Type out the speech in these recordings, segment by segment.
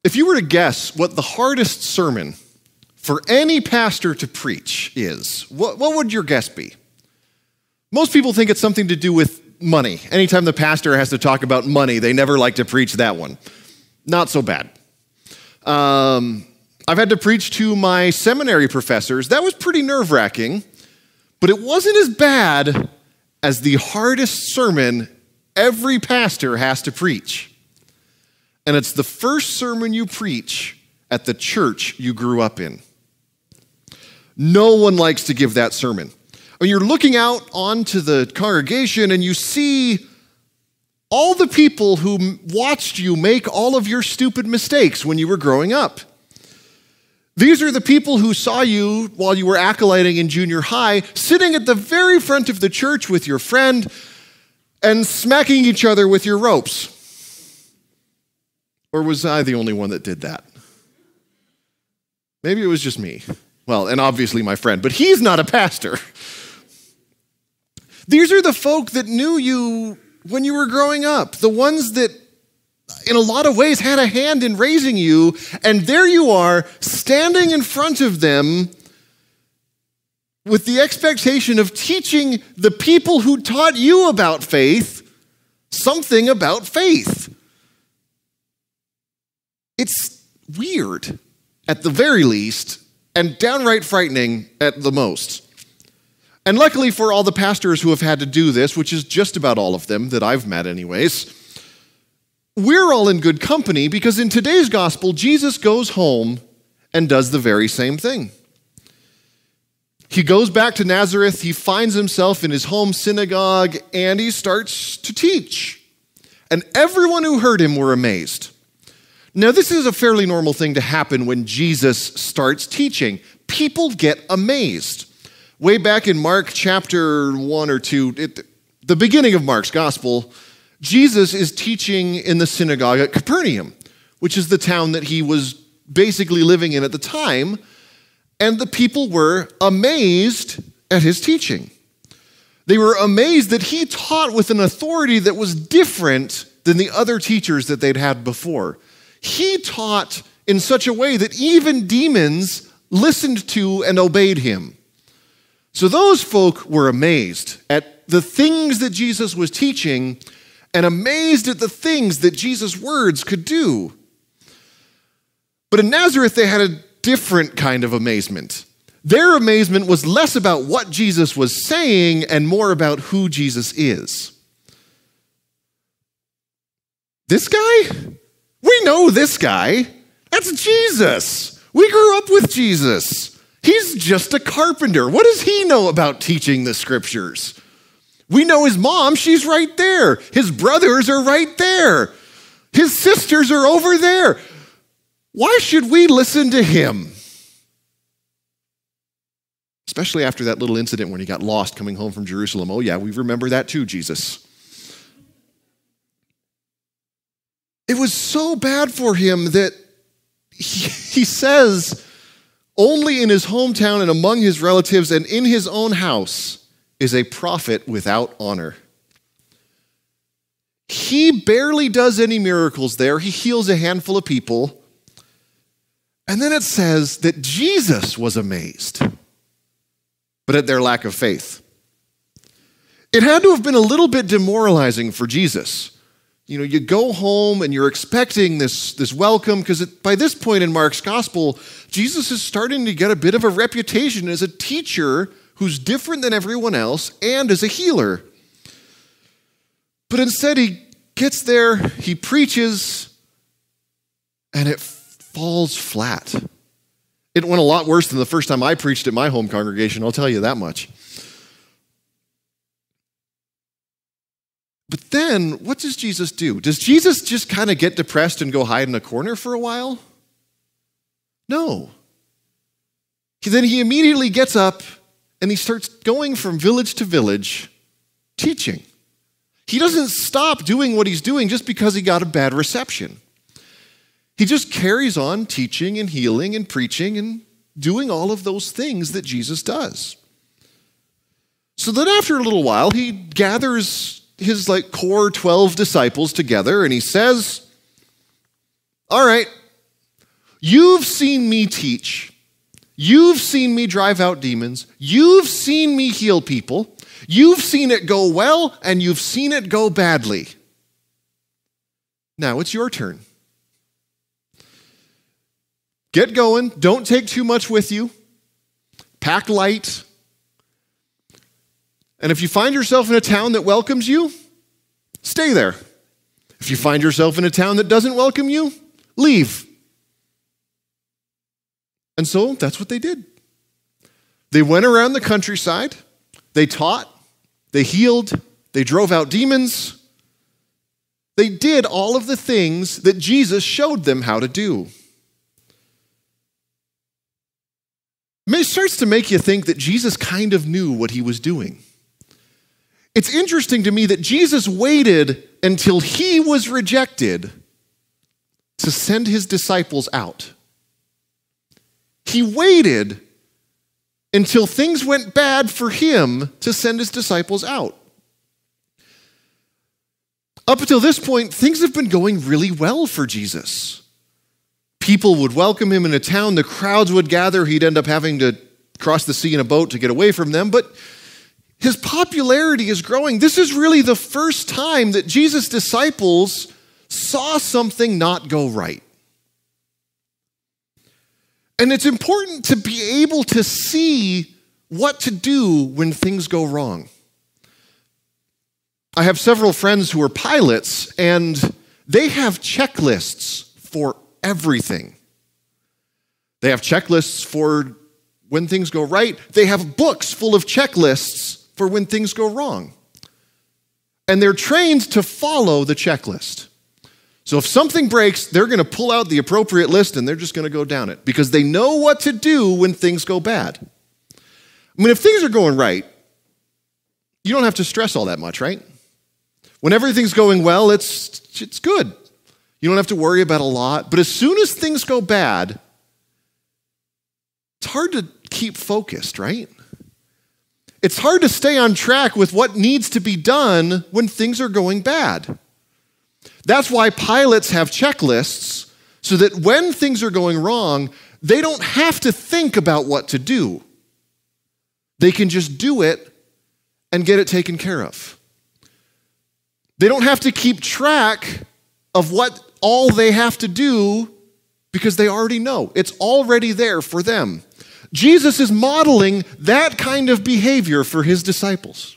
If you were to guess what the hardest sermon for any pastor to preach is, what would your guess be? Most people think it's something to do with money. Anytime the pastor has to talk about money, they never like to preach that one. Not so bad. I've had to preach to my seminary professors. That was pretty nerve-wracking, but it wasn't as bad as the hardest sermon every pastor has to preach. And it's the first sermon you preach at the church you grew up in. No one likes to give that sermon. When you're looking out onto the congregation and you see all the people who watched you make all of your stupid mistakes when you were growing up. These are the people who saw you while you were acolyting in junior high, sitting at the very front of the church with your friend and smacking each other with your ropes. Or was I the only one that did that? Maybe it was just me. Well, and obviously my friend, but he's not a pastor. These are the folk that knew you when you were growing up, the ones that in a lot of ways had a hand in raising you, and there you are standing in front of them with the expectation of teaching the people who taught you about faith something about faith. It's weird at the very least, and downright frightening at the most. And luckily for all the pastors who have had to do this, which is just about all of them that I've met anyways, we're all in good company because in today's gospel, Jesus goes home and does the very same thing. He goes back to Nazareth, he finds himself in his home synagogue, and he starts to teach. And everyone who heard him were amazed. Now, this is a fairly normal thing to happen when Jesus starts teaching. People get amazed. Way back in Mark chapter 1 or 2, the beginning of Mark's gospel, Jesus is teaching in the synagogue at Capernaum, which is the town that he was basically living in at the time, and the people were amazed at his teaching. They were amazed that he taught with an authority that was different than the other teachers that they'd had before. He taught in such a way that even demons listened to and obeyed him. So those folk were amazed at the things that Jesus was teaching and amazed at the things that Jesus' words could do. But in Nazareth, they had a different kind of amazement. Their amazement was less about what Jesus was saying and more about who Jesus is. This guy? We know this guy. That's Jesus. We grew up with Jesus. He's just a carpenter. What does he know about teaching the scriptures? We know his mom, she's right there. His brothers are right there. His sisters are over there. Why should we listen to him? Especially after that little incident when he got lost coming home from Jerusalem. Oh yeah, we remember that too, Jesus. It was so bad for him that he says, only in his hometown and among his relatives and in his own house is a prophet without honor. He barely does any miracles there. He heals a handful of people. And then it says that Jesus was amazed, but at their lack of faith. It had to have been a little bit demoralizing for Jesus. You know, you go home and you're expecting this welcome because by this point in Mark's gospel, Jesus is starting to get a bit of a reputation as a teacher who's different than everyone else and as a healer. But instead he gets there, he preaches, and it falls flat. It went a lot worse than the first time I preached at my home congregation, I'll tell you that much. But then, what does Jesus do? Does Jesus just kind of get depressed and go hide in a corner for a while? No. Then he immediately gets up and he starts going from village to village teaching. He doesn't stop doing what he's doing just because he got a bad reception. He just carries on teaching and healing and preaching and doing all of those things that Jesus does. So then after a little while, he gathers his core 12 disciples together and he says, all right, You've seen me teach. You've seen me drive out demons. You've seen me heal people. You've seen it go well, and you've seen it go badly. Now it's your turn. Get going. Don't take too much with you. Pack light. And if you find yourself in a town that welcomes you, stay there. If you find yourself in a town that doesn't welcome you, leave. And so that's what they did. They went around the countryside. They taught. They healed. They drove out demons. They did all of the things that Jesus showed them how to do. It starts to make you think that Jesus kind of knew what he was doing. It's interesting to me that Jesus waited until he was rejected to send his disciples out. He waited until things went bad for him to send his disciples out. Up until this point, things have been going really well for Jesus. People would welcome him in a town, the crowds would gather, he'd end up having to cross the sea in a boat to get away from them, but his popularity is growing. This is really the first time that Jesus' disciples saw something not go right. And it's important to be able to see what to do when things go wrong. I have several friends who are pilots, and they have checklists for everything. They have checklists for when things go right. They have books full of checklists for when things go wrong. And they're trained to follow the checklist. So if something breaks, they're going to pull out the appropriate list and they're just going to go down it because they know what to do when things go bad. I mean, if things are going right, you don't have to stress all that much, right? When everything's going well, it's good. You don't have to worry about a lot. But as soon as things go bad, it's hard to keep focused, right? It's hard to stay on track with what needs to be done when things are going bad. That's why pilots have checklists, so that when things are going wrong, they don't have to think about what to do. They can just do it and get it taken care of. They don't have to keep track of what all they have to do because they already know. It's already there for them. Jesus is modeling that kind of behavior for his disciples.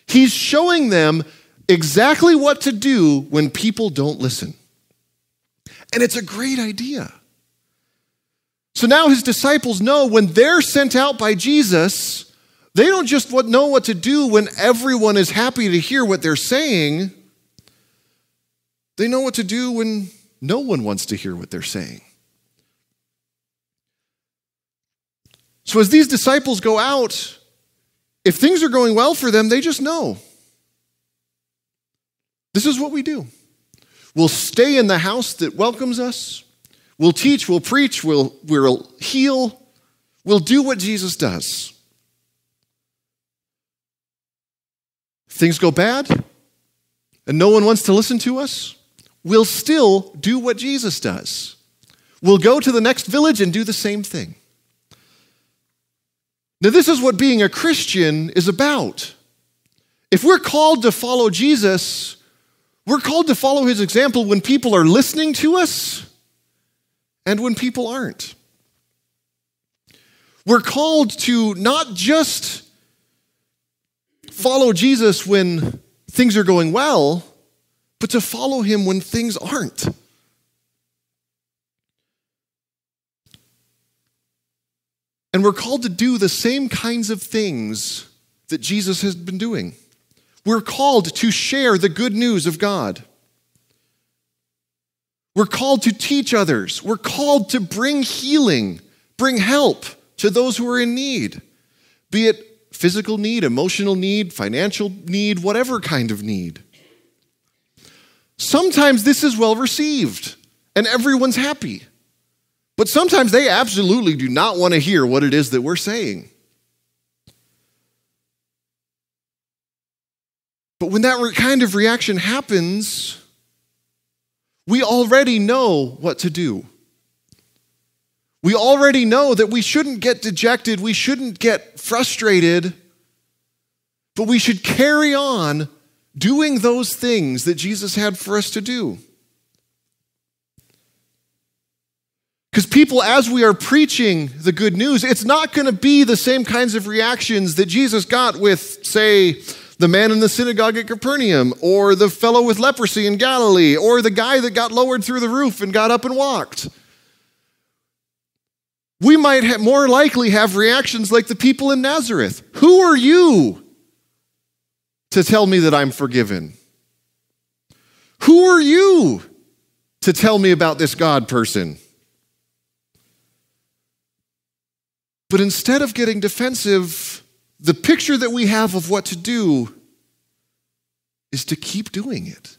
He's showing them exactly what to do when people don't listen. And it's a great idea. So now his disciples know when they're sent out by Jesus, they don't just know what to do when everyone is happy to hear what they're saying. They know what to do when no one wants to hear what they're saying. So as these disciples go out, if things are going well for them, they just know. This is what we do. We'll stay in the house that welcomes us. We'll teach, we'll preach, we'll heal. We'll do what Jesus does. If things go bad and no one wants to listen to us, we'll still do what Jesus does. We'll go to the next village and do the same thing. Now, this is what being a Christian is about. If we're called to follow Jesus, we're called to follow his example when people are listening to us and when people aren't. We're called to not just follow Jesus when things are going well, but to follow him when things aren't. And we're called to do the same kinds of things that Jesus has been doing. We're called to share the good news of God. We're called to teach others. We're called to bring healing, bring help to those who are in need, be it physical need, emotional need, financial need, whatever kind of need. Sometimes this is well received and everyone's happy. But sometimes they absolutely do not want to hear what it is that we're saying. But when that kind of reaction happens, we already know what to do. We already know that we shouldn't get dejected, we shouldn't get frustrated, but we should carry on doing those things that Jesus had for us to do. Because people, as we are preaching the good news, it's not going to be the same kinds of reactions that Jesus got with, say, the man in the synagogue at Capernaum, or the fellow with leprosy in Galilee, or the guy that got lowered through the roof and got up and walked. We might more likely have reactions like the people in Nazareth. Who are you to tell me that I'm forgiven? Who are you to tell me about this God person? But instead of getting defensive, the picture that we have of what to do is to keep doing it.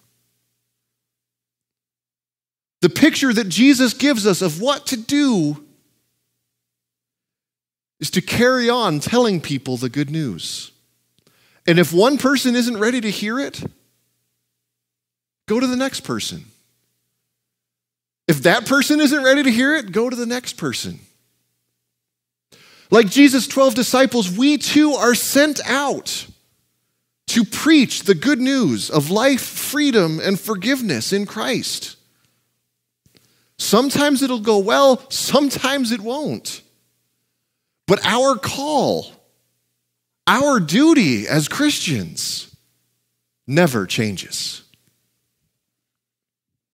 The picture that Jesus gives us of what to do is to carry on telling people the good news. And if one person isn't ready to hear it, go to the next person. If that person isn't ready to hear it, go to the next person. Like Jesus' 12 disciples, we too are sent out to preach the good news of life, freedom, and forgiveness in Christ. Sometimes it'll go well, sometimes it won't. But our call, our duty as Christians never changes.